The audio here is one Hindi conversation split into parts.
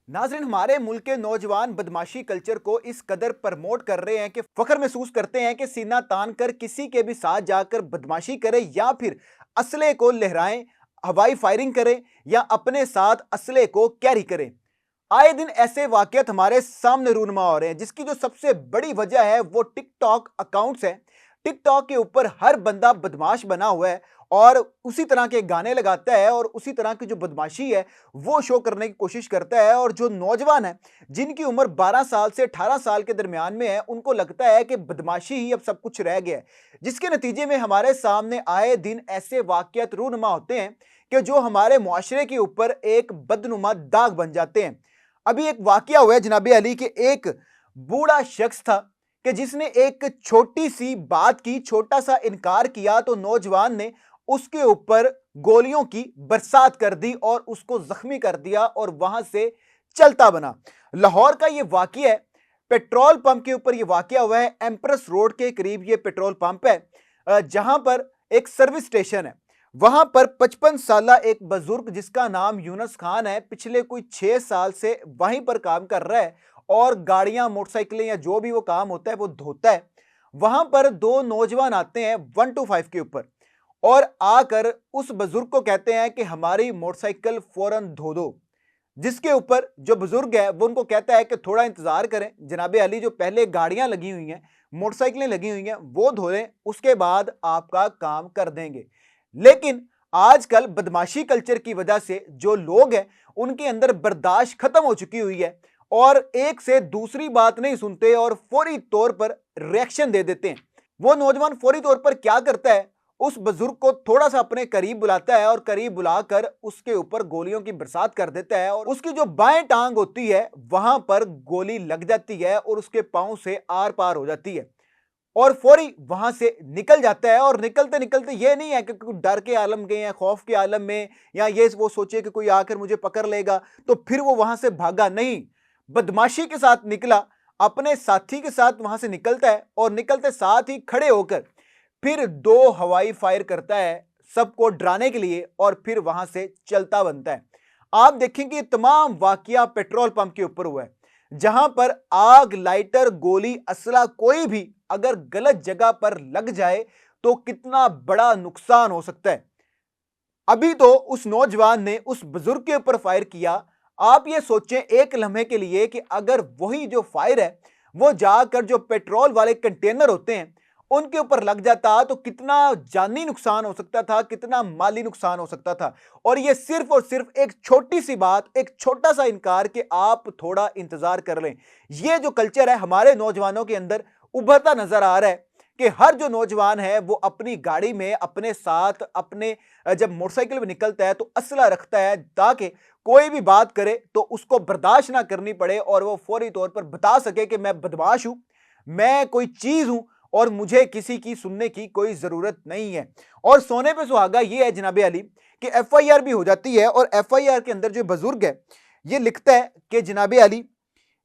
नाज़रीन, हमारे मुल्क के नौजवान बदमाशी कल्चर को इस कदर प्रमोट कर रहे हैं कि फख्र महसूस करते हैं कि सीना तान कर किसी के भी साथ जाकर बदमाशी करें या फिर असले को लहराएं, हवाई फायरिंग करें या अपने साथ असले को कैरी करें। आए दिन ऐसे वाकयात हमारे सामने रूनुमा हो रहे हैं, जिसकी जो सबसे बड़ी वजह है वो टिकटॉक अकाउंट्स है। टिकटॉक के ऊपर हर बंदा बदमाश बना हुआ है और उसी तरह के गाने लगाता है और उसी तरह की जो बदमाशी है वो शो करने की कोशिश करता है। और जो नौजवान है जिनकी उम्र 12 साल से 18 साल के दरमियान में है, उनको लगता है कि बदमाशी ही अब सब कुछ रह गया है, जिसके नतीजे में हमारे सामने आए दिन ऐसे वाकयात रूनुमा होते हैं कि जो हमारे मुआशरे के ऊपर एक बदनुमा दाग बन जाते हैं। अभी एक वाकया हुआ है जनाबे अली के, एक बूढ़ा शख्स था कि जिसने एक छोटी सी बात की, छोटा सा इनकार किया तो नौजवान ने उसके ऊपर गोलियों की बरसात कर दी और उसको जख्मी कर दिया और वहां से चलता बना। लाहौर का यह वाकया है, पेट्रोल पंप के ऊपर यह वाकया हुआ है। एम्प्रेस रोड के करीब यह पेट्रोल पंप है, जहां पर एक सर्विस स्टेशन है। वहां पर 55 साला एक बुजुर्ग जिसका नाम यूनुस खान है, पिछले कोई 6 साल से वहीं पर काम कर रहा है और गाड़ियां, मोटरसाइकिलें या जो भी वो काम होता है वो धोता है। वहां पर दो नौजवान आते हैं 125 के ऊपर और आकर उस बुजुर्ग को कहते हैं कि हमारी मोटरसाइकिल फौरन धो दो। जिसके ऊपर जो बुजुर्ग है वो उनको कहता है कि थोड़ा इंतजार करें जनाबे अली, जो पहले गाड़ियां लगी हुई हैं, मोटरसाइकिलें लगी हुई हैं, वो धो लें, उसके बाद आपका काम कर देंगे। लेकिन आजकल बदमाशी कल्चर की वजह से जो लोग हैं उनके अंदर बर्दाश्त खत्म हो चुकी हुई है और एक से दूसरी बात नहीं सुनते और फौरी तौर पर रिएक्शन दे देते हैं। वो नौजवान फौरी तौर पर क्या करता है, उस बुजुर्ग को थोड़ा सा अपने करीब बुलाता है और करीब बुलाकर उसके ऊपर गोलियों की बरसात कर देता है और उसकी जो बाएं टांग होती है वहां पर गोली लग जाती है और उसके पांव से आर पार हो जाती है और फौरी वहां से निकल जाता है। और निकलते निकलते ये नहीं है कि कोई डर के आलम में या खौफ के आलम में या ये वो सोचे कि कोई आकर मुझे पकड़ लेगा तो फिर वो वहां से भागा, नहीं, बदमाशी के साथ निकला, अपने साथी के साथ वहां से निकलता है और निकलते साथ ही खड़े होकर फिर दो हवाई फायर करता है सबको डराने के लिए और फिर वहां से चलता बनता है। आप देखेंगे तमाम वाकया पेट्रोल पंप के ऊपर हुआ है, जहां पर आग, लाइटर, गोली, असला कोई भी अगर गलत जगह पर लग जाए तो कितना बड़ा नुकसान हो सकता है। अभी तो उस नौजवान ने उस बुजुर्ग के ऊपर फायर किया। आप ये सोचें एक लम्हे के लिए कि अगर वही जो फायर है वो जाकर जो पेट्रोल वाले कंटेनर होते हैं उनके ऊपर लग जाता तो कितना जानी नुकसान हो सकता था, कितना माली नुकसान हो सकता था। और ये सिर्फ और सिर्फ एक छोटी सी बात, एक छोटा सा इनकार कि आप थोड़ा इंतजार कर लें, ये जो कल्चर है हमारे नौजवानों के अंदर उभरता नजर आ रहा है कि हर जो नौजवान है वो अपनी गाड़ी में अपने साथ, अपने जब मोटरसाइकिल में निकलता है तो असला रखता है ताकि कोई भी बात करे तो उसको बर्दाश्त ना करनी पड़े और वो फौरी तौर पर बता सके कि मैं बदमाश हूं, मैं कोई चीज हूं और मुझे किसी की सुनने की कोई जरूरत नहीं है। और सोने पे सुहागा ये है जनाबे अली कि एफआईआर भी हो जाती है और एफआईआर के अंदर जो बुजुर्ग है ये लिखता है कि जनाबे अली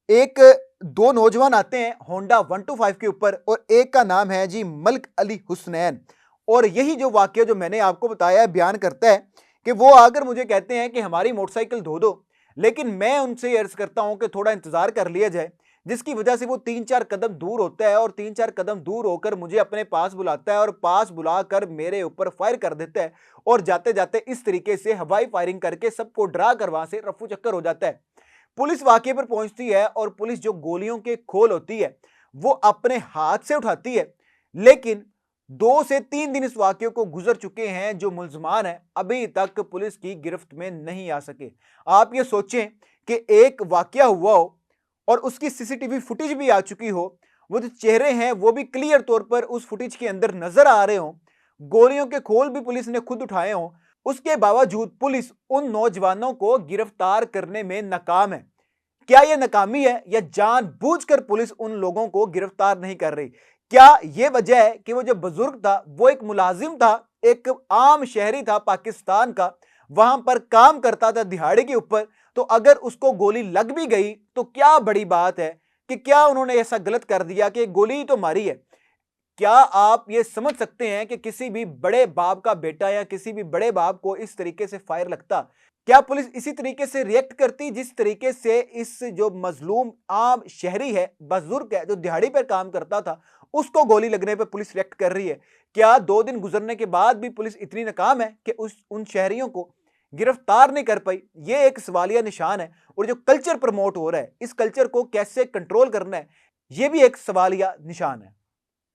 एक दो नौजवान आते हैं होंडा 125 के ऊपर और एक का नाम है जी मलिक अली हुसनैन। और यही जो वाक्य जो मैंने आपको बताया है बयान करता है कि वो आकर मुझे कहते हैं कि हमारी मोटरसाइकिल धो दो, लेकिन मैं उनसे अर्ज करता हूं कि थोड़ा इंतजार कर लिया जाए, जिसकी वजह से वो 3-4 कदम दूर होता है और 3-4 कदम दूर होकर मुझे अपने पास बुलाता है और पास बुलाकर मेरे ऊपर फायर कर देता है और जाते जाते इस तरीके से हवाई फायरिंग करके सबको डरा कर वहां से रफू चक्कर हो जाता है। पुलिस वाकये पर पहुंचती है और पुलिस जो गोलियों के खोल होती है वो अपने हाथ से उठाती है, लेकिन 2 से 3 दिन इस वाकये को गुजर चुके हैं, जो मुल्जमान है अभी तक पुलिस की गिरफ्त में नहीं आ सके। आप ये सोचें कि एक वाकया हुआ हो और उसकी सीसीटीवी फुटेज भी आ चुकी हो, वो जो चेहरे हैं वो भी क्लियर तौर पर उस फुटेज के अंदर नजर आ रहे हो, गोलियों के खोल भी पुलिस ने खुद उठाए हों, उसके बावजूद पुलिस उन नौजवानों को गिरफ्तार करने में नाकाम है। क्या यह नाकामी है या जानबूझकर पुलिस उन लोगों को गिरफ्तार नहीं कर रही? क्या यह वजह है कि वो जो बुजुर्ग था वो एक मुलाजिम था, एक आम शहरी था पाकिस्तान का, वहां पर काम करता था दिहाड़ी के ऊपर, तो अगर उसको गोली लग भी गई तो क्या बड़ी बात है कि क्या उन्होंने ऐसा गलत कर दिया कि गोली ही तो मारी है? क्या आप ये समझ सकते हैं कि किसी भी बड़े बाप का बेटा या किसी भी बड़े बाप को इस तरीके से फायर लगता? क्या पुलिस इसी तरीके से रिएक्ट करती जिस तरीके से इस जो मजलूम आम शहरी है, बुजुर्ग है, जो दिहाड़ी पर काम करता था, उसको गोली लगने पे पुलिस रिएक्ट कर रही है? क्या 2 दिन गुजरने के बाद भी पुलिस इतनी नाकाम है कि उस उन शहरियों को गिरफ्तार नहीं कर पाई? ये एक सवालिया निशान है। और जो कल्चर प्रमोट हो रहा है, इस कल्चर को कैसे कंट्रोल करना है, ये भी एक सवालिया निशान है।